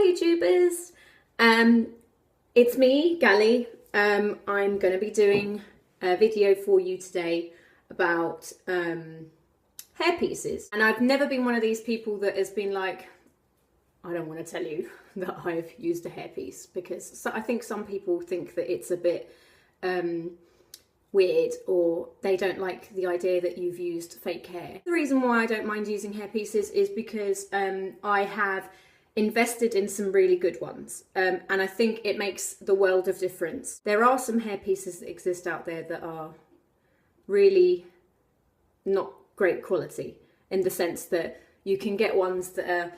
YouTubers, it's me, Gali. I'm going to be doing a video for you today about hair pieces. And I've never been one of these people that has been like, I don't want to tell you that I've used a hairpiece, because I think some people think that it's a bit weird, or they don't like the idea that you've used fake hair. The reason why I don't mind using hairpieces is because I have invested in some really good ones, and I think it makes the world of difference. There are some hairpieces that exist out there that are really not great quality, in the sense that you can get ones that are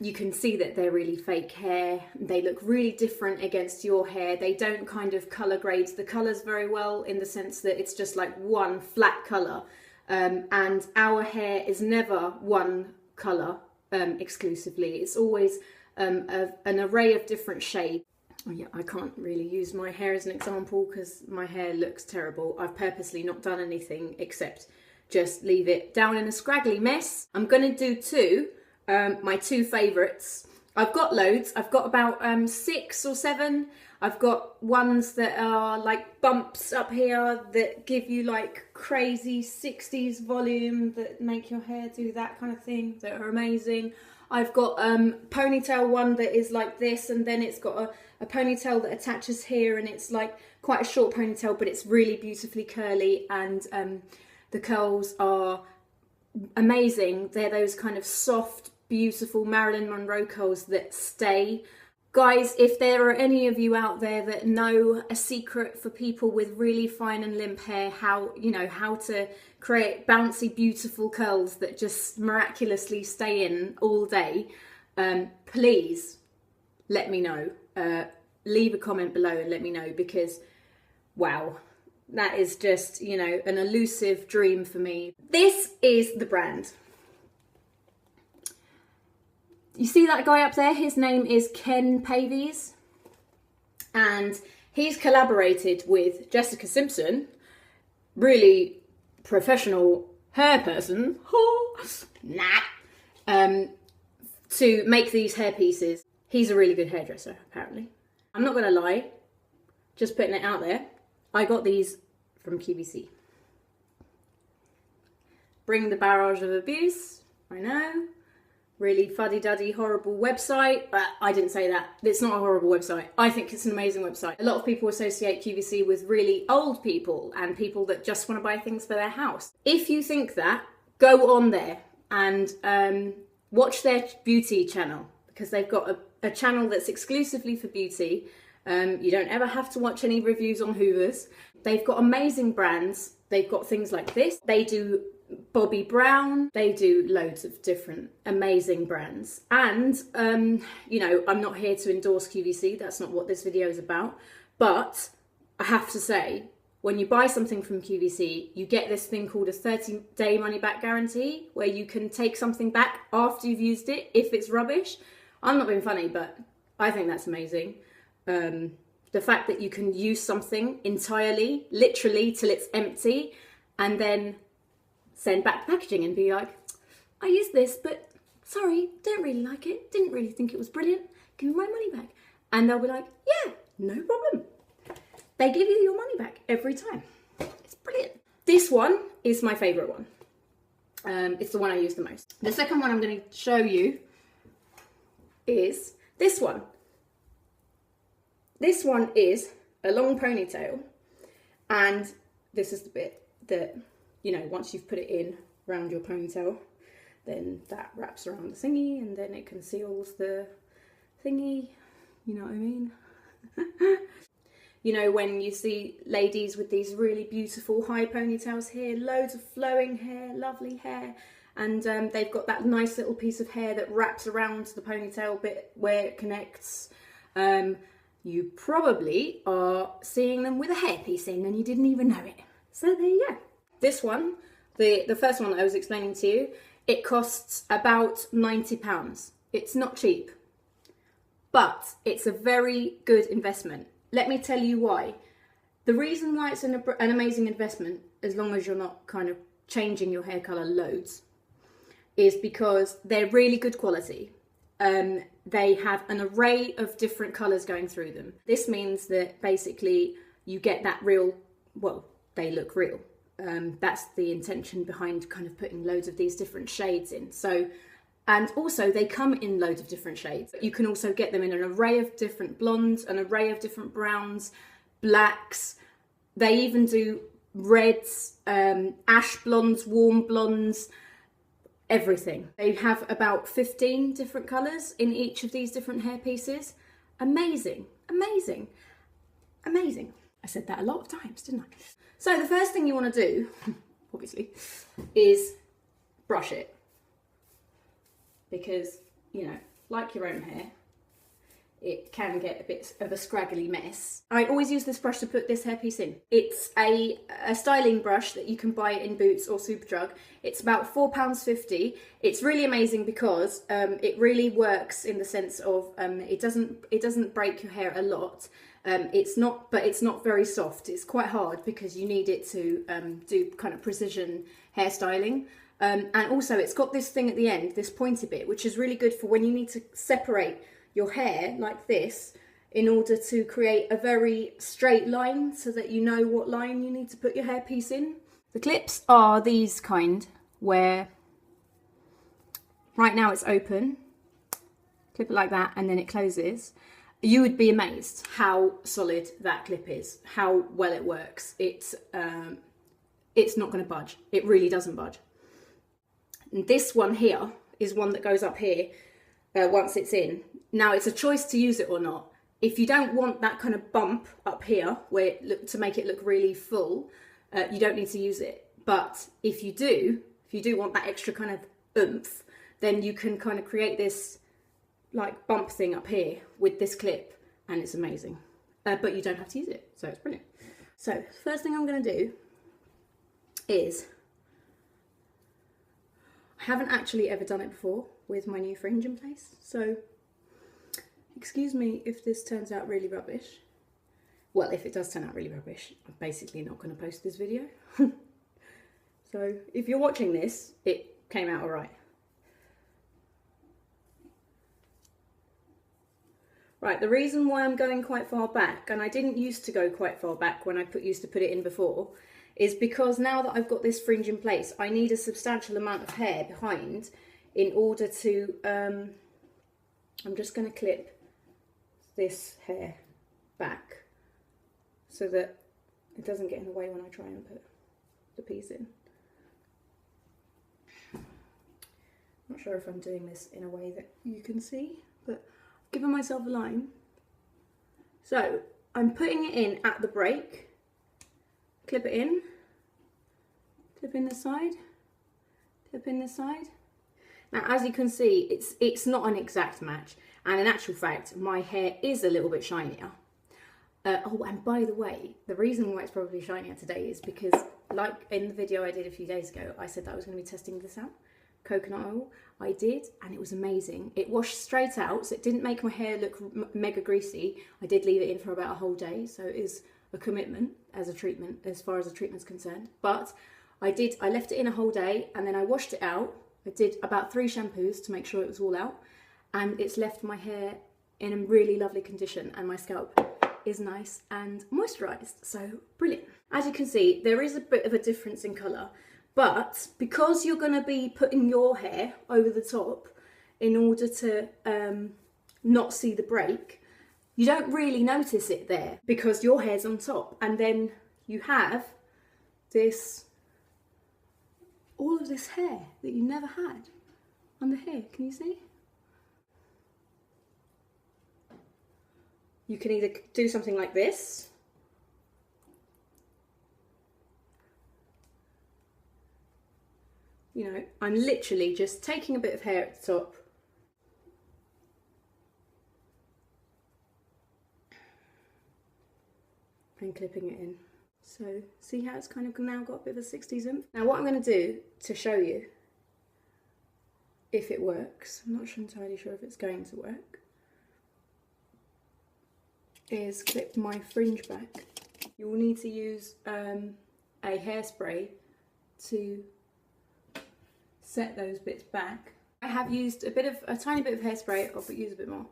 you can see that they're really fake hair. They look really different against your hair. They don't kind of colour grade the colours very well, in the sense that it's just like one flat colour, and our hair is never one colour exclusively. It's always an array of different shades. Oh yeah, I can't really use my hair as an example because my hair looks terrible. I've purposely not done anything except just leave it down in a scraggly mess. I'm gonna do my two favourites. I've got loads. I've got about 6 or 7. I've got ones that are like bumps up here that give you like crazy 60s volume that make your hair do that kind of thing, that are amazing. I've got ponytail one that is like this, and then it's got a ponytail that attaches here, and it's like quite a short ponytail, but it's really beautifully curly, and the curls are amazing. They're those kind of soft, beautiful Marilyn Monroe curls that stay. Guys, if there are any of you out there that know a secret for people with really fine and limp hair, how to create bouncy, beautiful curls that just miraculously stay in all day, please let me know. Leave a comment below and let me know, because wow, that is just, an elusive dream for me. This is the brand. You see that guy up there? His name is Ken Paves, and he's collaborated with Jessica Simpson, really professional hair person, to make these hair pieces. He's a really good hairdresser, apparently. I'm not gonna lie, just putting it out there, I got these from QVC. Bring the barrage of abuse, I know. Really fuddy-duddy, horrible website, but I didn't say that. It's not a horrible website. I think it's an amazing website. A lot of people associate QVC with really old people and people that just want to buy things for their house. If you think that, go on there and watch their beauty channel, because they've got a channel that's exclusively for beauty. You don't ever have to watch any reviews on Hoovers. They've got amazing brands. They've got things like this. They do Bobbi Brown. They do loads of different amazing brands. And, I'm not here to endorse QVC. That's not what this video is about. But I have to say, when you buy something from QVC, you get this thing called a 30-day money-back guarantee, where you can take something back after you've used it if it's rubbish. I'm not being funny, but I think that's amazing. The fact that you can use something entirely, literally, till it's empty, and then send back the packaging and be like, I used this, but sorry, don't really like it, didn't really think it was brilliant, give me my money back. And they'll be like, yeah, no problem. They give you your money back every time. It's brilliant. This one is my favourite one. It's the one I use the most. The second one I'm going to show you is this one. This one is a long ponytail, and this is the bit that, once you've put it in around your ponytail, then that wraps around the thingy, and then it conceals the thingy, you know what I mean? When you see ladies with these really beautiful high ponytails here, loads of flowing hair, lovely hair, and they've got that nice little piece of hair that wraps around the ponytail bit where it connects. You probably are seeing them with a hairpiece in and you didn't even know it. So there you go. This one, the first one that I was explaining to you, it costs about £90. It's not cheap, but it's a very good investment. Let me tell you why. The reason why it's an amazing investment, as long as you're not kind of changing your hair colour loads, is because they're really good quality. they have an array of different colours going through them. This means that basically you get that real, well, they look real. That's the intention behind kind of putting loads of these different shades in. So, and also they come in loads of different shades. You can also get them in an array of different blondes, an array of different browns, blacks. They even do reds, ash blondes, warm blondes, everything. They have about 15 different colours in each of these different hair pieces. Amazing, amazing, amazing. I said that a lot of times, didn't I? So the first thing you want to do, obviously, is brush it. Because, you know, like your own hair, it can get a bit of a scraggly mess. I always use this brush to put this hairpiece in. It's a styling brush that you can buy in Boots or Superdrug. It's about £4.50. It's really amazing because it really works in the sense of it doesn't break your hair a lot. It's not very soft. It's quite hard because you need it to do kind of precision hairstyling. And also it's got this thing at the end, this pointy bit, which is really good for when you need to separate your hair like this in order to create a very straight line so that you know what line you need to put your hairpiece in. The clips are these kind where right now it's open, clip it like that and then it closes. You would be amazed how solid that clip is, how well it works. It's not going to budge. It really doesn't budge. And this one here is one that goes up here once it's in. Now it's a choice to use it or not. If you don't want that kind of bump up here where to make it look really full, you don't need to use it. But if you do want that extra kind of oomph, then you can kind of create this like bump thing up here with this clip and it's amazing. But you don't have to use it, so it's brilliant. So first thing I'm going to do is, I haven't actually ever done it before with my new fringe in place, so excuse me if this turns out really rubbish. Well, if it does turn out really rubbish, I'm basically not going to post this video. So if you're watching this, it came out alright. Right, the reason why I'm going quite far back, and I didn't used to go quite far back when I used to put it in before, is because now that I've got this fringe in place, I need a substantial amount of hair behind in order to, I'm just going to clip this hair back so that it doesn't get in the way when I try and put the piece in. Not sure if I'm doing this in a way that you can see, but I've given myself a line. So I'm putting it in at the break, clip it in, clip in this side, clip in this side. Now as you can see, it's not an exact match, and in actual fact my hair is a little bit shinier. Oh, and by the way, the reason why it's probably shinier today is because, like in the video I did a few days ago, I said that I was going to be testing this out, coconut oil. I did, and it was amazing. It washed straight out, so it didn't make my hair look mega greasy. I did leave it in for about a whole day, so it is a commitment as a treatment, as far as the treatment's concerned. But I left it in a whole day, and then I washed it out. I did about 3 shampoos to make sure it was all out, and it's left my hair in a really lovely condition, and my scalp is nice and moisturised, so brilliant. As you can see, there is a bit of a difference in colour, but because you're going to be putting your hair over the top in order to not see the break, you don't really notice it there because your hair's on top, and then you have this, all of this hair that you never had on the hair. Can you see? You can either do something like this, you know, I'm literally just taking a bit of hair at the top and clipping it in. So see how it's kind of now got a bit of a 60s oomph? Now what I'm going to do to show you if it works, I'm not entirely sure if it's going to work, is clip my fringe back. You will need to use a hairspray to set those bits back. I have used a tiny bit of hairspray. I'll use a bit more,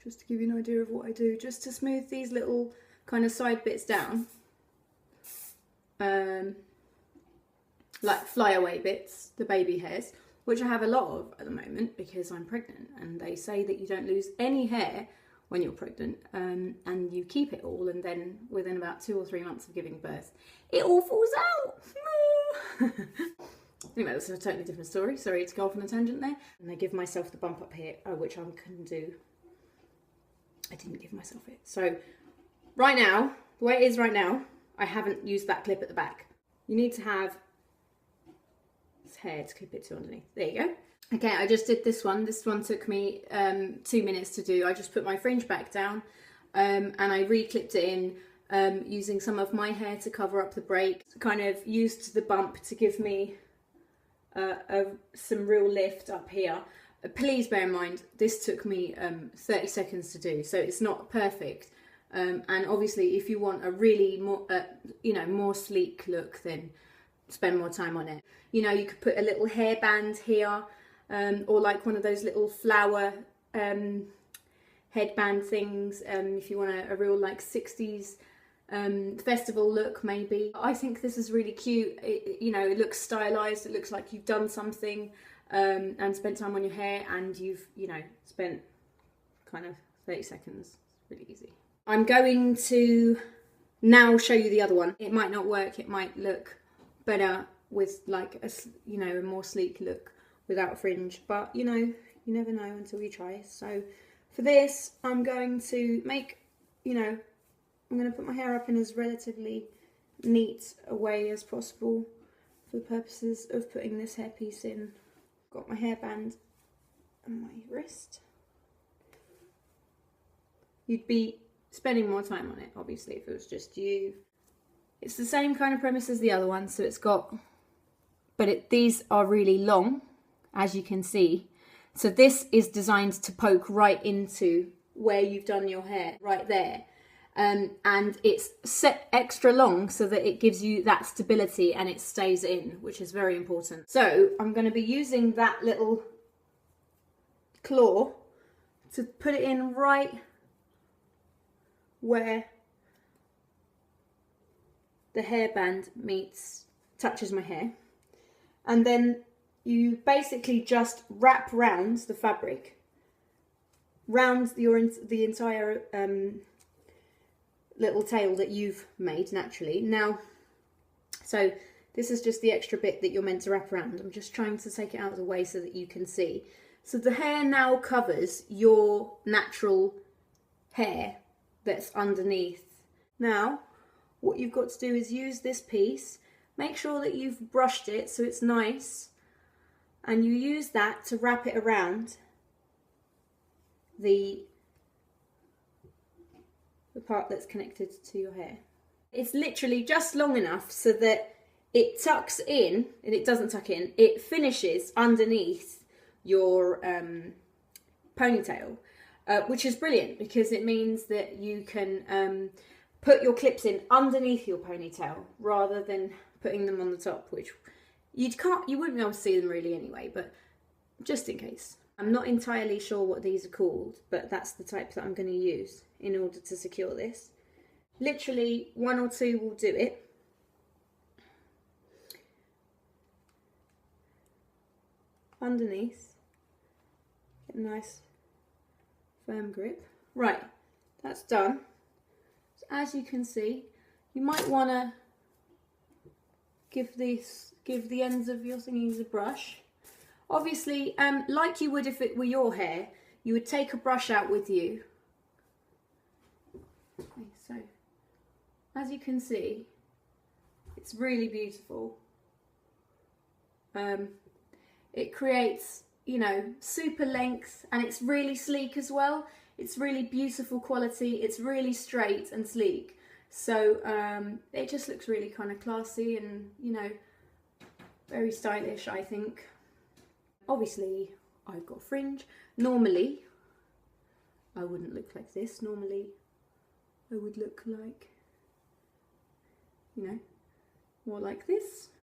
just to give you an idea of what I do, just to smooth these little kind of side bits down. Like flyaway bits, the baby hairs, which I have a lot of at the moment because I'm pregnant, and they say that you don't lose any hair when you're pregnant, and you keep it all, and then within about 2 or 3 months of giving birth, it all falls out. Anyway, that's a totally different story. Sorry to go off on a tangent there. And I give myself the bump up here, which I couldn't do. I didn't give myself it. So right now, the way it is right now, I haven't used that clip at the back. You need to have this hair to clip it to underneath. There you go. Okay, I just did this one. This one took me 2 minutes to do. I just put my fringe back down and I re-clipped it in using some of my hair to cover up the break. Kind of used the bump to give me some real lift up here. Please bear in mind, this took me 30 seconds to do, so it's not perfect. And obviously, if you want a really more, more sleek look, then spend more time on it. You know, you could put a little hairband here, or like one of those little flower headband things, if you want a real like 60s festival look maybe. I think this is really cute. It looks stylized, it looks like you've done something and spent time on your hair, and you've spent kind of 30 seconds. It's really easy. I'm going to now show you the other one. It might not work, it might look better with like a more sleek look without a fringe, but you never know until you try. So for this, I'm going to make, I'm going to put my hair up in as relatively neat a way as possible for the purposes of putting this hairpiece in. Got my hairband on my wrist. You'd be spending more time on it, obviously, if it was just you. It's the same kind of premise as the other one, so it's got, but these are really long, as you can see. So this is designed to poke right into where you've done your hair, right there. And it's set extra long so that it gives you that stability and it stays in, which is very important. So I'm going to be using that little claw to put it in right where the hairband touches my hair. And then you basically just wrap round the fabric, round the entire little tail that you've made naturally. Now, so this is just the extra bit that you're meant to wrap around. I'm just trying to take it out of the way so that you can see. So the hair now covers your natural hair that's underneath. Now, what you've got to do is use this piece, make sure that you've brushed it so it's nice, and you use that to wrap it around the part that's connected to your hair. It's literally just long enough so that it tucks in, and it doesn't tuck in, it finishes underneath your ponytail, which is brilliant because it means that you can put your clips in underneath your ponytail rather than putting them on the top, which you wouldn't be able to see them really anyway, but just in case. I'm not entirely sure what these are called, but that's the type that I'm going to use in order to secure this. Literally 1 or 2 will do it. Underneath, get a nice firm grip. Right, that's done. So as you can see, you might want to give the ends of your thingies a brush. Obviously, like you would if it were your hair, you would take a brush out with you. Okay, so as you can see, it's really beautiful. It creates, super length, and it's really sleek as well. It's really beautiful quality. It's really straight and sleek. So it just looks really kind of classy and, very stylish, I think. Obviously, I've got fringe. Normally, I wouldn't look like this. Normally, I would look like, more like this.